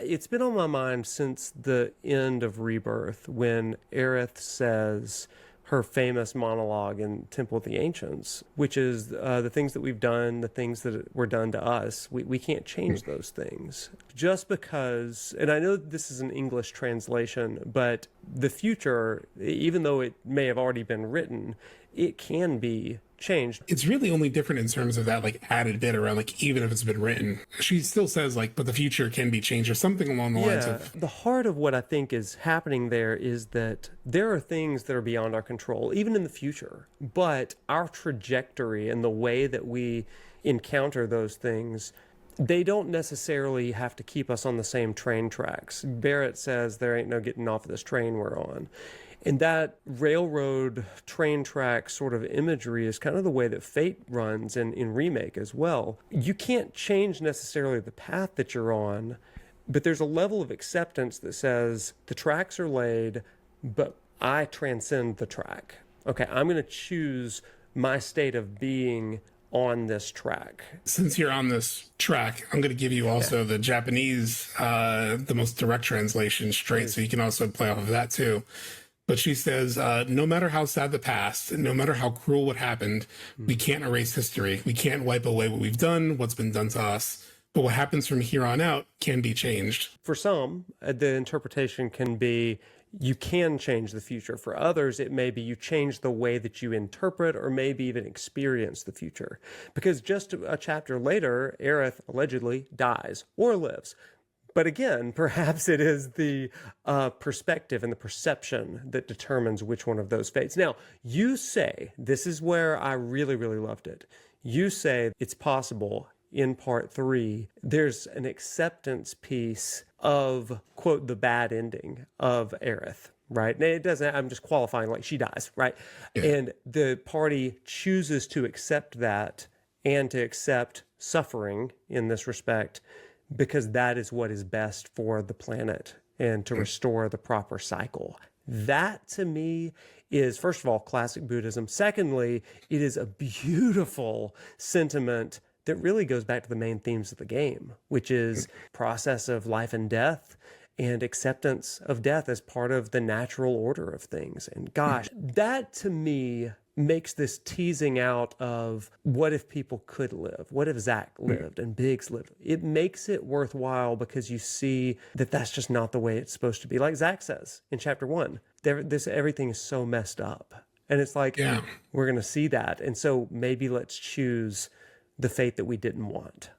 it's been on my mind since the end of Rebirth when Aerith says her famous monologue in Temple of the Ancients, which is the things that we've done, the things that were done to us. We can't change those things. Just because, and I know this is an English translation, but the future, even though it may have already been written, it can be changed. It's really only different in terms of that like added bit around like even if it's been written. She still says like, but the future can be changed or something along the lines of. The heart of what I think is happening there is that there are things that are beyond our control, even in the future. But our trajectory and the way that we encounter those things, they don't necessarily have to keep us on the same train tracks. Barrett says there ain't no getting off of this train we're on. And that railroad train track sort of imagery is kind of the way that Fate runs in Remake as well. You can't change necessarily the path that you're on, but there's a level of acceptance that says the tracks are laid, but I transcend the track. Okay, I'm going to choose my state of being on this track. Since you're on this track, I'm going to give you also the Japanese, the most direct translation straight, so you can also play off of that too. But she says, no matter how sad the past, no matter how cruel what happened, we can't erase history. We can't wipe away what we've done, what's been done to us. But what happens from here on out can be changed. For some, the interpretation can be you can change the future. For others, it may be you change the way that you interpret or maybe even experience the future. Because just a chapter later, Aerith allegedly dies or lives. But again, perhaps it is the perspective and the perception that determines which one of those fates. Now, you say, this is where I really, really loved it. You say it's possible in part 3, there's an acceptance piece of, quote, the bad ending of Aerith, right? And it doesn't, I'm just qualifying like she dies, right? Yeah. And the party chooses to accept that and to accept suffering in this respect, because that is what is best for the planet and to restore the proper cycle. That, to me, is, first of all, classic Buddhism. Secondly, it is a beautiful sentiment that really goes back to the main themes of the game, which is process of life and death and acceptance of death as part of the natural order of things. And gosh, that, to me, makes this teasing out of what if people could live? What if Zach lived and Biggs lived? It makes it worthwhile because you see that that's just not the way it's supposed to be. Like Zach says in chapter 1, everything is so messed up. And it's like, we're going to see that. And so maybe let's choose the fate that we didn't want.